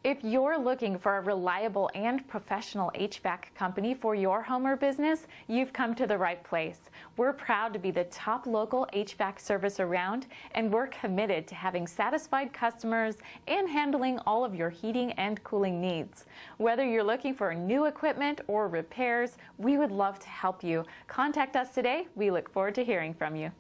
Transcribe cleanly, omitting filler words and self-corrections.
If you're looking for a reliable and professional HVAC company for your home or business, you've come to the right place. We're proud to be the top local HVAC service around, and we're committed to having satisfied customers and handling all of your heating and cooling needs. Whether you're looking for new equipment or repairs, we would love to help you. Contact us today. We look forward to hearing from you.